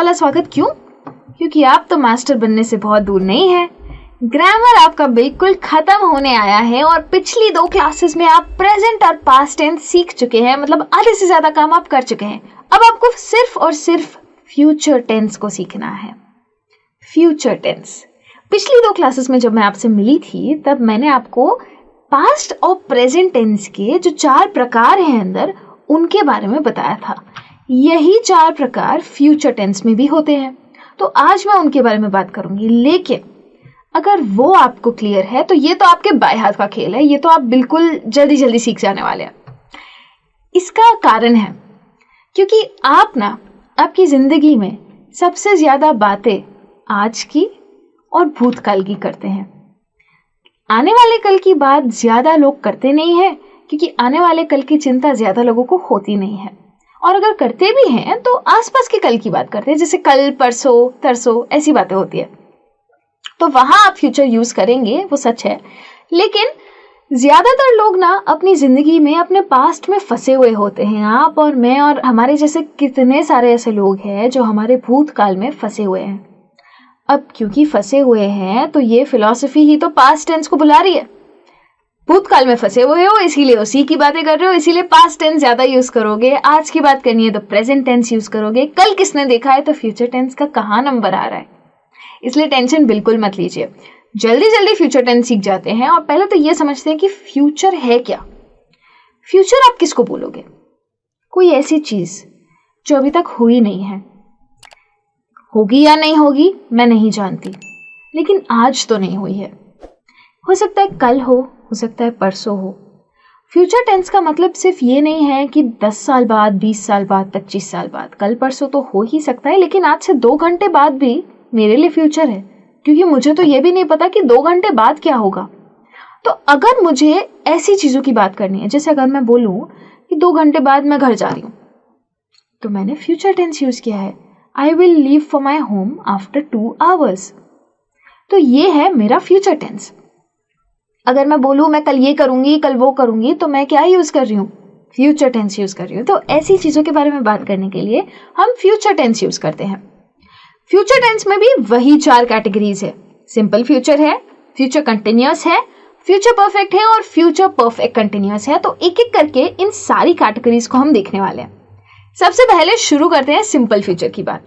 वाला स्वागत क्यों? क्योंकि आप तो मास्टर बनने से बहुत दूर नहीं है। ग्रामर आपका बिल्कुल खत्म होने आया है और पिछली 2 क्लासेस में आप प्रेजेंट और पास्ट टेंस सीख चुके हैं, मतलब आधे से ज्यादा काम आप कर चुके हैं। अब आपको सिर्फ और सिर्फ फ्यूचर टेंस को सीखना है। फ्यूचर टेंस पिछली 2 क्लासेस में जब मैं आपसे मिली थी तब मैंने आपको पास्ट और प्रेजेंट टेंस के जो 4 प्रकार हैं अंदर, उनके बारे में बताया था। यही 4 प्रकार फ्यूचर टेंस में भी होते हैं, तो आज मैं उनके बारे में बात करूंगी। लेकिन अगर वो आपको क्लियर है तो ये तो आपके बाएं हाथ का खेल है, ये तो आप बिल्कुल जल्दी जल्दी सीख जाने वाले हैं। इसका कारण है क्योंकि आप ना आपकी जिंदगी में सबसे ज्यादा बातें आज की और भूतकाल की करते हैं। आने वाले कल की बात ज्यादा लोग करते नहीं है क्योंकि आने वाले कल की चिंता ज्यादा लोगों को होती नहीं है, और अगर करते भी हैं तो आसपास के कल की बात करते हैं, जैसे कल, परसों, तरसों, ऐसी बातें होती है। तो वहां आप फ्यूचर यूज करेंगे, वो सच है। लेकिन ज्यादातर लोग ना अपनी जिंदगी में अपने पास्ट में फंसे हुए होते हैं। आप और मैं और हमारे जैसे कितने सारे ऐसे लोग हैं जो हमारे भूतकाल में फंसे हुए हैं। अब क्योंकि फंसे हुए हैं तो ये फिलॉसफी ही तो पास्ट टेंस को बुला रही है। भूतकाल में फंसे हुए हो इसीलिए उसी की बातें कर रहे हो, इसीलिए पास्ट टेंस ज्यादा यूज करोगे। आज की बात करनी है तो प्रेजेंट टेंस यूज करोगे। कल किसने देखा है तो फ्यूचर टेंस का कहाँ नंबर आ रहा है। इसलिए टेंशन बिल्कुल मत लीजिए, जल्दी जल्दी फ्यूचर टेंस सीख जाते हैं। और पहले तो ये समझते हैं कि फ्यूचर है क्या। फ्यूचर आप किसको बोलोगे? कोई ऐसी चीज जो अभी तक हुई नहीं है। होगी या नहीं होगी मैं नहीं जानती, लेकिन आज तो नहीं हुई है। हो सकता है कल हो सकता है परसों हो। फ्यूचर टेंस का मतलब सिर्फ ये नहीं है कि 10 साल बाद, 20 साल बाद, 25 साल बाद। कल परसों तो हो ही सकता है, लेकिन आज से 2 घंटे बाद भी मेरे लिए फ्यूचर है, क्योंकि मुझे तो ये भी नहीं पता कि 2 घंटे बाद क्या होगा। तो अगर मुझे ऐसी चीजों की बात करनी है, जैसे अगर मैं बोलूं कि 2 घंटे बाद मैं घर जा रही हूं, तो मैंने फ्यूचर टेंस यूज किया है। I will leave for my home after 2 hours. तो ये है मेरा फ्यूचर टेंस। अगर मैं बोलूं मैं कल ये करूंगी, कल वो करूंगी, तो मैं क्या यूज कर रही हूं? फ्यूचर टेंस यूज कर रही हूं। तो ऐसी चीजों के बारे में बात करने के लिए हम फ्यूचर टेंस यूज करते हैं। फ्यूचर टेंस में भी वही 4 कैटेगरीज है। सिंपल फ्यूचर है, फ्यूचर कंटिन्यूअस है, फ्यूचर परफेक्ट है और फ्यूचर परफेक्ट कंटिन्यूअस है। तो एक एक करके इन सारी कैटेगरीज को हम देखने वाले हैं। सबसे पहले शुरू करते हैं सिंपल फ्यूचर की बात।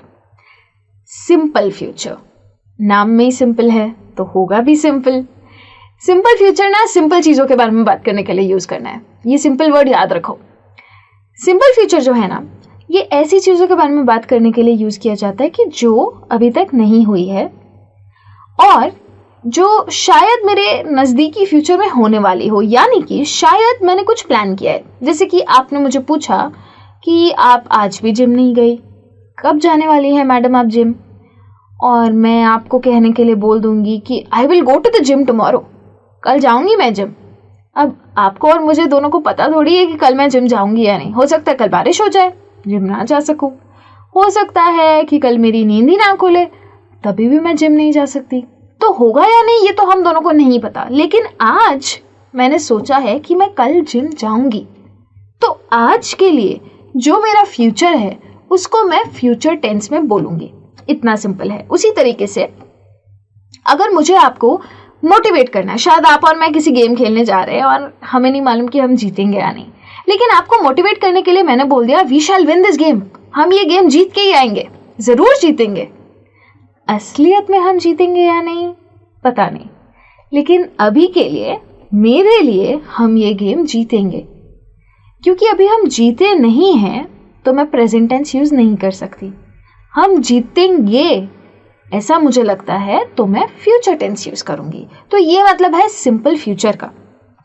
सिंपल फ्यूचर, नाम में ही सिंपल है तो होगा भी सिंपल। सिंपल फ्यूचर ना सिंपल चीजों के बारे में बात करने के लिए यूज करना है। ये सिंपल वर्ड याद रखो। सिंपल फ्यूचर जो है ना, ये ऐसी चीजों के बारे में बात करने के लिए यूज किया जाता है कि जो अभी तक नहीं हुई है और जो शायद मेरे नजदीकी फ्यूचर में होने वाली हो। यानी कि शायद मैंने कुछ प्लान किया है। जैसे कि आपने मुझे पूछा कि आप आज भी जिम नहीं गई, कब जाने वाली है मैडम आप जिम? और मैं आपको कहने के लिए बोल दूंगी कि I will go to the gym tomorrow, कल जाऊंगी मैं जिम। अब आपको और मुझे दोनों को पता थोड़ी है कि कल मैं जिम जाऊंगी या नहीं। हो सकता है कल बारिश हो जाए, जिम ना जा सकूं। हो सकता है कि कल मेरी नींद ही ना खुले, तभी भी मैं जिम नहीं जा सकती। तो होगा या नहीं ये तो हम दोनों को नहीं पता, लेकिन आज मैंने सोचा है कि मैं कल जिम जाऊंगी। तो आज के लिए जो मेरा फ्यूचर है उसको मैं फ्यूचर टेंस में बोलूंगी। इतना सिंपल है। उसी तरीके से अगर मुझे आपको मोटिवेट करना है, शायद आप और मैं किसी गेम खेलने जा रहे हैं और हमें नहीं मालूम कि हम जीतेंगे या नहीं, लेकिन आपको मोटिवेट करने के लिए मैंने बोल दिया we shall win this game, हम ये गेम जीत के ही आएंगे, जरूर जीतेंगे। असलियत में हम जीतेंगे या नहीं पता नहीं, लेकिन अभी के लिए मेरे लिए हम ये गेम जीतेंगे। क्योंकि अभी हम जीते नहीं हैं तो मैं प्रेजेंट टेंस यूज नहीं कर सकती। हम जीतेंगे ऐसा मुझे लगता है तो मैं फ्यूचर टेंस यूज करूंगी। तो ये मतलब है सिंपल फ्यूचर का।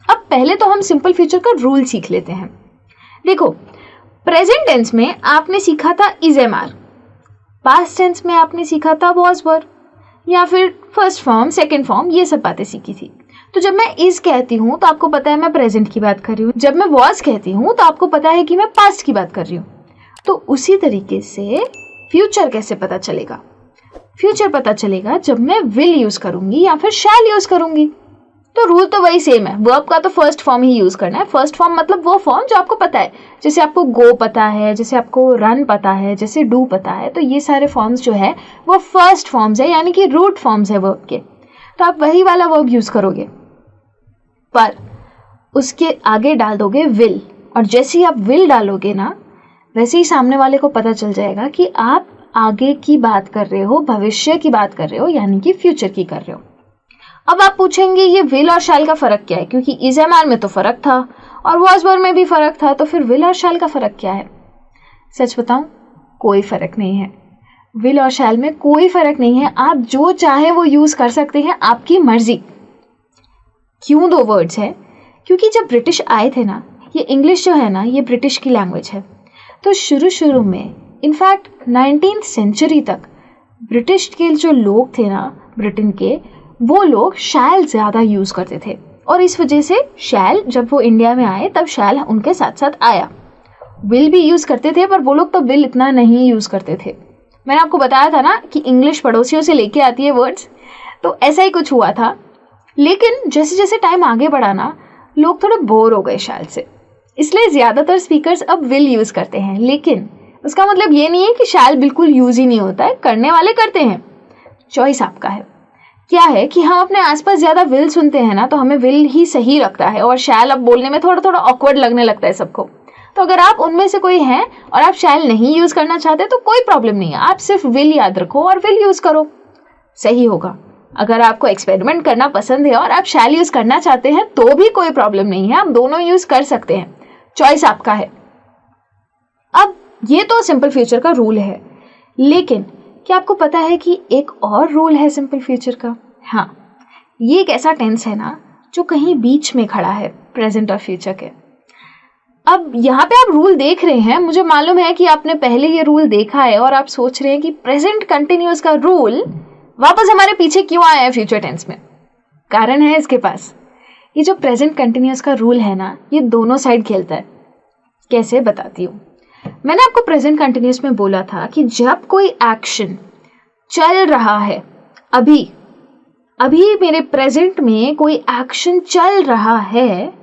अब पहले तो हम सिंपल फ्यूचर का रूल सीख लेते हैं। देखो, प्रेजेंट टेंस में आपने सीखा था is am are, past tense में आपने सीखा था वॉज वर, या फिर फर्स्ट फॉर्म, सेकेंड फॉर्म, ये सब बातें सीखी थी। तो जब मैं इज कहती हूँ तो आपको पता है मैं प्रेजेंट की बात कर रही हूँ। जब मैं वॉज कहती हूँ तो आपको पता है कि मैं पास्ट की बात कर रही हूँ। तो उसी तरीके से फ्यूचर कैसे पता चलेगा? फ्यूचर पता चलेगा जब मैं विल यूज करूंगी या फिर शैल यूज करूंगी। तो रूल तो वही सेम है, वर्ब का तो फर्स्ट फॉर्म ही यूज करना है। फर्स्ट फॉर्म मतलब वो फॉर्म जो आपको पता है, जैसे आपको गो पता है, जैसे आपको रन पता है, जैसे डू पता है, तो ये सारे फॉर्म्स जो है वो फर्स्ट फॉर्म्स है, यानी कि रूट फॉर्म्स है वर्ब के। तो आप वही वाला वर्ब यूज करोगे, पर उसके आगे डाल दोगे विल, और जैसे ही आप विल डालोगे ना, वैसे ही सामने वाले को पता चल जाएगा कि आप आगे की बात कर रहे हो, भविष्य की बात कर रहे हो, यानी कि फ्यूचर की कर रहे हो। अब आप पूछेंगे ये विल और शैल का फर्क क्या है, क्योंकि इज एम आर में तो फर्क था और वॉज वर में भी फर्क था, तो फिर विल और शैल का फर्क क्या है? सच बताऊं, कोई फर्क नहीं है। विल और शैल में कोई फर्क नहीं है, आप जो चाहे वो यूज कर सकते हैं, आपकी मर्जी। क्यों दो वर्ड्स है? क्योंकि जब ब्रिटिश आए थे ना, ये इंग्लिश जो है ना, ये ब्रिटिश की लैंग्वेज है, तो शुरू में इनफैक्ट 19th सेंचुरी तक ब्रिटिश के जो लोग थे ना, ब्रिटेन के, वो लोग शैल ज्यादा यूज करते थे, और इस वजह से शैल, जब वो इंडिया में आए तब शैल उनके साथ साथ आया। विल भी यूज करते थे, पर वो लोग तो विल इतना नहीं यूज करते थे। मैंने आपको बताया था ना कि इंग्लिश पड़ोसियों से लेके आती है वर्ड्स, तो ऐसा ही कुछ हुआ था। लेकिन जैसे जैसे टाइम आगे बढ़ा ना, लोग थोड़े बोर हो गए शैल से, इसलिए ज्यादातर स्पीकर्स अब विल यूज करते हैं। लेकिन उसका मतलब ये नहीं है कि शैल बिल्कुल यूज ही नहीं होता है, करने वाले करते हैं, चॉइस आपका है। क्या है कि हम अपने आसपास ज्यादा विल सुनते हैं ना, तो हमें विल ही सही लगता है, और शैल अब बोलने में थोड़ा थोड़ा ऑकवर्ड लगने लगता है सबको। तो अगर आप उनमें से कोई हैं और आप शैल नहीं यूज करना चाहते, तो कोई प्रॉब्लम नहीं है, आप सिर्फ विल याद रखो और विल यूज करो, सही होगा। अगर आपको एक्सपेरिमेंट करना पसंद है और आप शैल यूज करना चाहते हैं, तो भी कोई प्रॉब्लम नहीं है, आप दोनों यूज कर सकते हैं, चॉइस आपका है। अब ये तो सिंपल फ्यूचर का रूल है, लेकिन क्या आपको पता है कि एक और रूल है सिंपल फ्यूचर का? हाँ, ये एक ऐसा टेंस है ना जो कहीं बीच में खड़ा है प्रेजेंट और फ्यूचर के। अब यहाँ पे आप रूल देख रहे हैं, मुझे मालूम है कि आपने पहले ये रूल देखा है और आप सोच रहे हैं कि प्रेजेंट कंटिन्यूअस का रूल वापस हमारे पीछे क्यों आया है फ्यूचर टेंस में। कारण है इसके पास। ये जो प्रेजेंट कंटिन्यूअस का रूल है ना, ये दोनों साइड खेलता है। कैसे, बताती हूँ। मैंने आपको प्रेजेंट कंटिन्यूअस में बोला था कि जब कोई एक्शन चल रहा है, अभी मेरे प्रेजेंट में कोई एक्शन चल रहा है,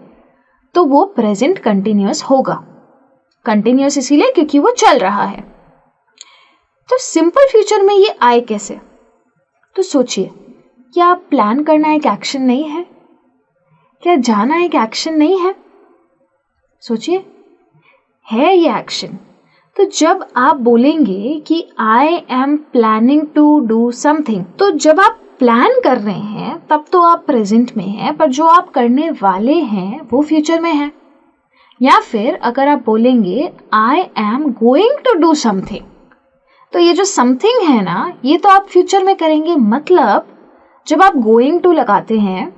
तो वो प्रेजेंट कंटिन्यूअस होगा। कंटिन्यूअस इसीलिए क्योंकि वो चल रहा है। तो सिंपल फ्यूचर में ये आए कैसे? तो सोचिए, क्या प्लान करना एक एक्शन नहीं है? क्या जाना एक एक्शन नहीं है? सोचिए, है ये एक्शन। तो जब आप बोलेंगे कि I am planning to do something, तो जब आप प्लान कर रहे हैं तब तो आप प्रेजेंट में हैं, पर जो आप करने वाले हैं वो फ्यूचर में है। या फिर अगर आप बोलेंगे I am going to do something, तो ये जो समथिंग है ना, ये तो आप फ्यूचर में करेंगे। मतलब जब आप गोइंग टू लगाते हैं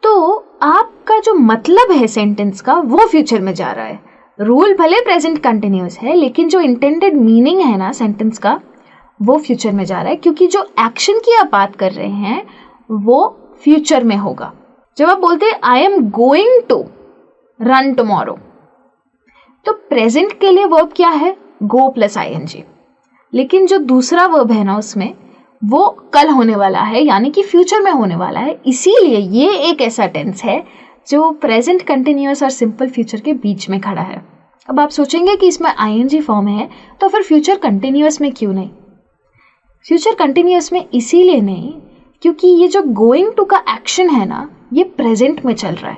तो आपका जो मतलब है सेंटेंस का, वो फ्यूचर में जा रहा है। रूल भले प्रेजेंट कंटिन्यूअस है, लेकिन जो इंटेंडेड मीनिंग है ना सेंटेंस का, वो फ्यूचर में जा रहा है, क्योंकि जो एक्शन की आप बात कर रहे हैं वो फ्यूचर में होगा। जब आप बोलते हैं I am going to run tomorrow, तो प्रेजेंट के लिए वर्ब क्या है? Go plus ING. लेकिन जो दूसरा वर्ब है ना, उसमें वो कल होने वाला है, यानी कि फ्यूचर में होने वाला है। इसीलिए ये एक ऐसा टेंस है जो प्रेजेंट कंटिन्यूअस और सिंपल फ्यूचर के बीच में खड़ा है। अब आप सोचेंगे कि इसमें आईएनजी फॉर्म है, तो फिर फ्यूचर कंटिन्यूअस में क्यों नहीं? फ्यूचर कंटिन्यूअस में इसीलिए नहीं क्योंकि ये जो गोइंग टू का एक्शन है ना, ये प्रेजेंट में चल रहा है,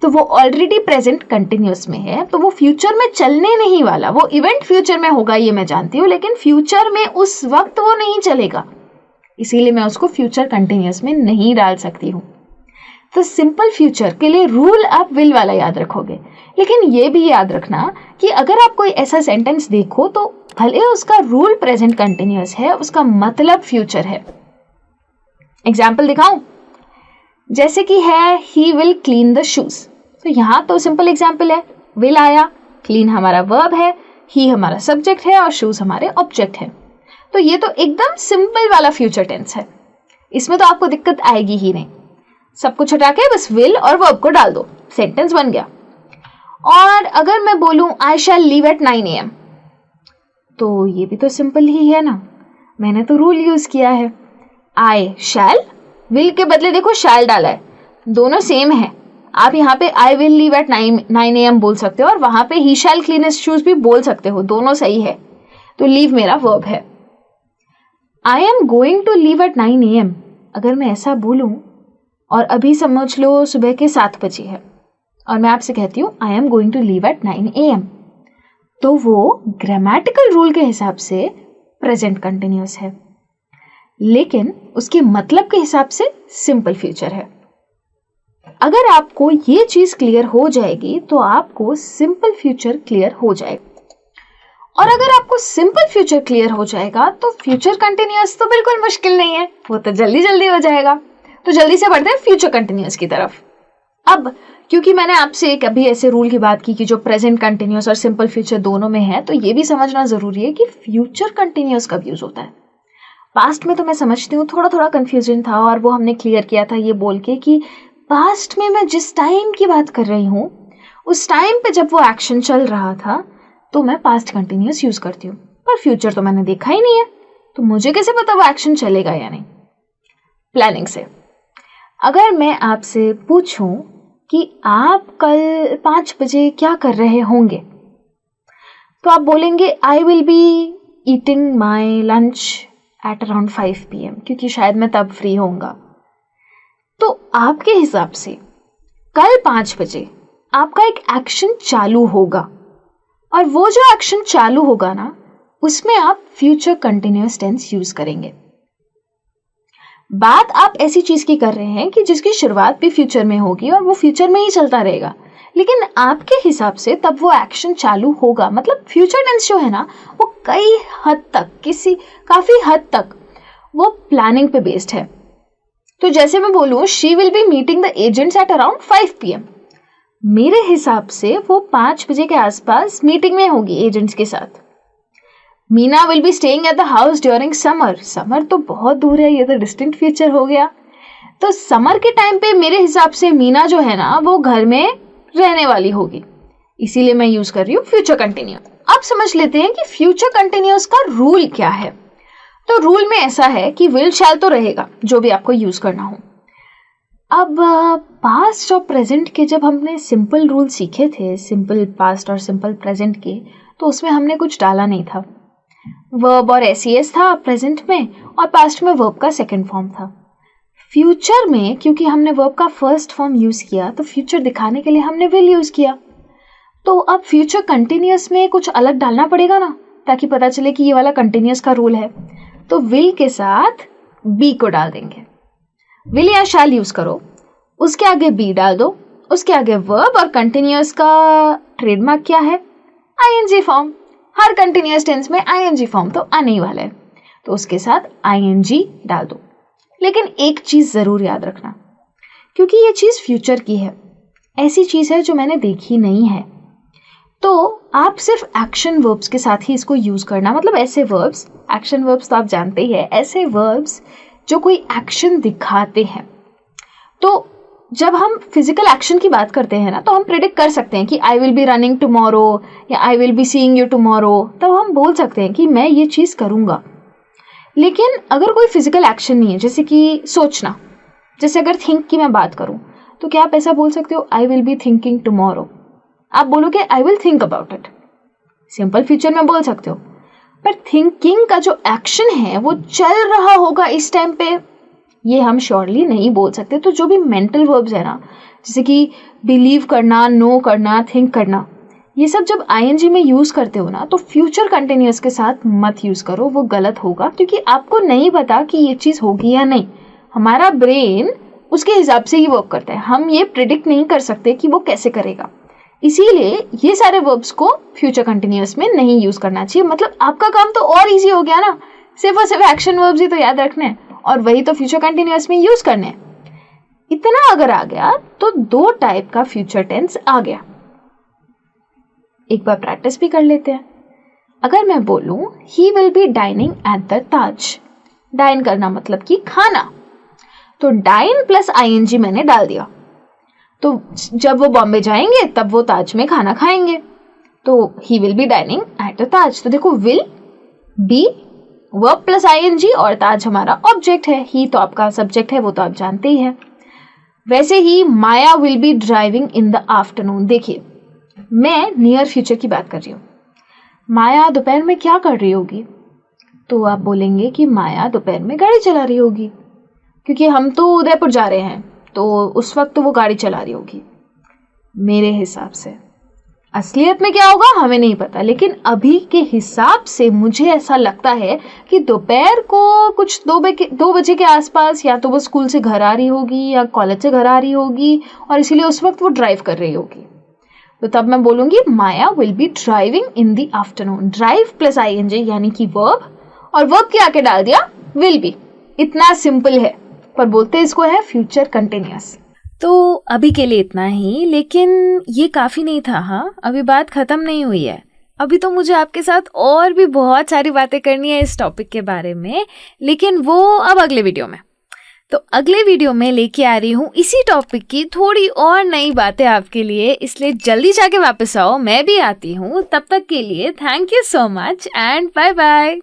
तो वो ऑलरेडी प्रेजेंट कंटिन्यूअस में है, तो वो फ्यूचर में चलने नहीं वाला। वो इवेंट फ्यूचर में होगा, ये मैं जानती हूँ, लेकिन फ्यूचर में उस वक्त वो नहीं चलेगा, इसीलिए मैं उसको फ्यूचर कंटिन्यूअस में नहीं डाल सकती हूँ। तो सिंपल फ्यूचर के लिए रूल आप विल वाला याद रखोगे, लेकिन ये भी याद रखना कि अगर आप कोई ऐसा सेंटेंस देखो तो भले उसका रूल प्रेजेंट कंटिन्यूअस है, उसका मतलब फ्यूचर है। एग्जाम्पल दिखाऊं? जैसे कि है he will clean the shoes, तो यहां तो सिंपल एग्जाम्पल है, विल आया, क्लीन हमारा वर्ब है, ही हमारा सब्जेक्ट है और शूज हमारे ऑब्जेक्ट है। तो ये तो एकदम सिंपल वाला फ्यूचर टेंस है, इसमें तो आपको दिक्कत आएगी ही नहीं। सब कुछ हटा के बस विल और वर्ब को डाल दो, सेंटेंस बन गया। और अगर मैं बोलूं आई शैल लीव एट 9 AM, तो ये भी तो सिंपल ही है ना, मैंने तो रूल यूज किया है। आई शैल, विल के बदले देखो शैल डाला है, दोनों सेम है। आप यहाँ पे I will leave at 9 AM बोल सकते हो और वहां पे ही शैल क्लीन हिज शूज भी बोल सकते हो, दोनों सही है। तो लीव मेरा वर्ब है। I am going to leave at 9 AM, अगर मैं ऐसा बोलूं और अभी समझ लो सुबह के 7 बजे है और मैं आपसे कहती हूँ I am going to leave at 9 AM, तो वो ग्रामेटिकल रूल के हिसाब से प्रेजेंट कंटिन्यूअस है, लेकिन उसके मतलब के हिसाब से सिंपल फ्यूचर है। अगर आपको ये चीज क्लियर हो जाएगी तो आपको सिंपल फ्यूचर क्लियर हो जाएगा, और अगर आपको सिंपल फ्यूचर क्लियर हो जाएगा तो फ्यूचर कंटिन्यूअस तो बिल्कुल मुश्किल नहीं है, वो तो जल्दी जल्दी हो जाएगा। तो जल्दी से बढ़ते हैं फ्यूचर कंटिन्यूअस की तरफ। अब क्योंकि मैंने आपसे एक अभी ऐसे रूल की बात की कि जो प्रेजेंट कंटिन्यूअस और सिंपल फ्यूचर दोनों में है, तो ये भी समझना जरूरी है कि फ्यूचर कंटिन्यूअस कब यूज होता है। पास्ट में तो मैं समझती हूँ थोड़ा थोड़ा कंफ्यूजन था और वो हमने क्लियर किया था ये बोल के कि पास्ट में मैं जिस टाइम की बात कर रही हूँ उस टाइम पे जब वो एक्शन चल रहा था तो मैं पास्ट कंटिन्यूअस यूज करती हूँ, पर फ्यूचर तो मैंने देखा ही नहीं है, तो मुझे कैसे पता वो एक्शन चलेगा या नहीं। प्लानिंग से अगर मैं आपसे पूछूं कि आप कल 5 बजे क्या कर रहे होंगे, तो आप बोलेंगे आई will be eating my lunch at around 5 PM, क्योंकि शायद मैं तब फ्री होऊंगा। तो आपके हिसाब से कल 5 बजे आपका एक एक्शन चालू होगा, और वो जो एक्शन चालू होगा ना उसमें आप फ्यूचर कंटिन्यूअस टेंस यूज करेंगे। बात आप ऐसी चीज की कर रहे हैं कि जिसकी शुरुआत भी फ्यूचर में होगी और वो फ्यूचर में ही चलता रहेगा, लेकिन आपके हिसाब से तब वो एक्शन चालू होगा, मतलब फ्यूचर टेंस जो है ना वो कई हद तक काफी हद तक वो प्लानिंग पे बेस्ड है। तो जैसे मैं बोलूं she will be meeting the agents at around 5 PM, मेरे हिसाब से वो 5 बजे के आसपास मीटिंग में होगी एजेंट्स के साथ। Meena will be staying at the house during summer, summer तो बहुत दूर है, ये तो डिस्टिंक्ट फ्यूचर हो गया। तो समर के टाइम पे मेरे हिसाब से मीना जो है ना वो घर में रहने वाली होगी, इसीलिए मैं यूज कर रही हूँ फ्यूचर कंटिन्यूअस। अब समझ लेते हैं कि फ्यूचर कंटिन्यूअस का रूल क्या है। तो रूल में ऐसा है कि विल शैल तो रहेगा जो भी आपको यूज करना हो। अब पास्ट और प्रेजेंट के जब हमने सिंपल रूल सीखे थे, सिंपल पास्ट और सिंपल प्रेजेंट के, तो उसमें हमने कुछ डाला नहीं था। वर्ब और एस था प्रेजेंट में, और पास्ट में वर्ब का सेकंड फॉर्म था। फ्यूचर में क्योंकि हमने वर्ब का फर्स्ट फॉर्म यूज किया तो फ्यूचर दिखाने के लिए हमने विल यूज किया। तो अब फ्यूचर कंटिन्यूअस में कुछ अलग डालना पड़ेगा ना, ताकि पता चले कि ये वाला कंटिन्यूअस का रूल है। तो विल के साथ बी को डाल देंगे, विल या शैल यूज करो, उसके आगे बी डाल दो, उसके आगे वर्ब, और कंटिन्यूअस का ट्रेडमार्क क्या है? ING form. हर कंटिन्यूअस टेंस में आईएनजी फॉर्म तो आने ही वाला है, तो उसके साथ आईएनजी डाल दो। लेकिन एक चीज जरूर याद रखना, क्योंकि ये चीज फ्यूचर की है, ऐसी चीज है जो मैंने देखी नहीं है, तो आप सिर्फ एक्शन वर्ब्स के साथ ही इसको यूज करना। मतलब ऐसे वर्ब्स, एक्शन वर्ब्स तो आप जानते ही है, ऐसे वर्ब्स जो कोई एक्शन दिखाते हैं। तो जब हम फिजिकल एक्शन की बात करते हैं ना, तो हम प्रेडिक्ट कर सकते हैं कि I will be running tomorrow या I will be seeing you tomorrow, तब हम बोल सकते हैं कि मैं ये चीज करूंगा। लेकिन अगर कोई फिजिकल एक्शन नहीं है, जैसे कि सोचना, जैसे अगर थिंक की मैं बात करूं, तो क्या आप ऐसा बोल सकते हो आई विल बी थिंकिंग टुमारो? आप बोलोगे I will think about it, simple future में बोल सकते हो, पर थिंकिंग का जो एक्शन है वो चल रहा होगा इस टाइम पे, ये हम श्योरली नहीं बोल सकते। तो जो भी मेंटल वर्ब्स है ना, जैसे कि बिलीव करना, नो करना, थिंक करना, ये सब जब आईएनजी में यूज करते हो ना, तो फ्यूचर कंटिन्यूअस के साथ मत यूज करो, वो गलत होगा, क्योंकि आपको नहीं पता कि ये चीज होगी या नहीं। हमारा ब्रेन उसके हिसाब से ही वर्क करता है, हम ये प्रिडिक्ट नहीं कर सकते कि वो कैसे करेगा। इसीलिए ये सारे वर्ब्स को फ्यूचर कंटिन्यूअस में नहीं यूज करना चाहिए। मतलब आपका काम तो और इजी हो गया ना, सिर्फ और सिर्फ एक्शन वर्ब्स ही तो याद रखने हैं और वही तो फ्यूचर कंटिन्यूअस में यूज करने हैं। इतना अगर आ गया तो 2 टाइप का फ्यूचर टेंस आ गया। एक बार प्रैक्टिस भी कर लेते हैं। अगर मैं बोलूं he will be dining at the Taj, dine करना मतलब कि खाना, तो डाइन प्लस आईएनजी मैंने डाल दिया, तो जब वो बॉम्बे जाएंगे तब वो ताज में खाना खाएंगे, तो he will be dining at the Taj. तो देखो will be verb plus ING और ताज हमारा ऑब्जेक्ट है, ही तो आपका सब्जेक्ट है, वो तो आप जानते ही है। वैसे ही Maya will be driving in the afternoon. देखिए, मैं नियर फ्यूचर की बात कर रही हूँ। माया दोपहर में क्या कर रही होगी? तो आप बोलेंगे कि माया दोपहर में गाड़ी चला रही होगी, क्योंकि हम तो उदयपुर जा रहे हैं, तो उस वक्त तो वो गाड़ी चला रही होगी। मेरे हिसाब से असलियत में क्या होगा हमें नहीं पता, लेकिन अभी के हिसाब से मुझे ऐसा लगता है कि दोपहर को कुछ 2 बजे के आसपास या तो वो स्कूल से घर आ रही होगी या कॉलेज से घर आ रही होगी, और इसीलिए उस वक्त वो ड्राइव कर रही होगी। तो तब मैं बोलूंगी Maya will be driving in the afternoon. Drive plus ING यानी कि वर्ब, और वर्ब के आके डाल दिया विल बी। इतना सिंपल है, पर बोलते इसको है फ्यूचर कंटिन्यूअस। तो अभी के लिए इतना ही, लेकिन ये काफ़ी नहीं था। हाँ, अभी बात ख़त्म नहीं हुई है। अभी तो मुझे आपके साथ और भी बहुत सारी बातें करनी है इस टॉपिक के बारे में, लेकिन वो अब अगले वीडियो में। तो अगले वीडियो में लेके आ रही हूँ इसी टॉपिक की थोड़ी और नई बातें आपके लिए, इसलिए जल्दी जाके वापस आओ, मैं भी आती हूँ। तब तक के लिए thank you so much and bye bye.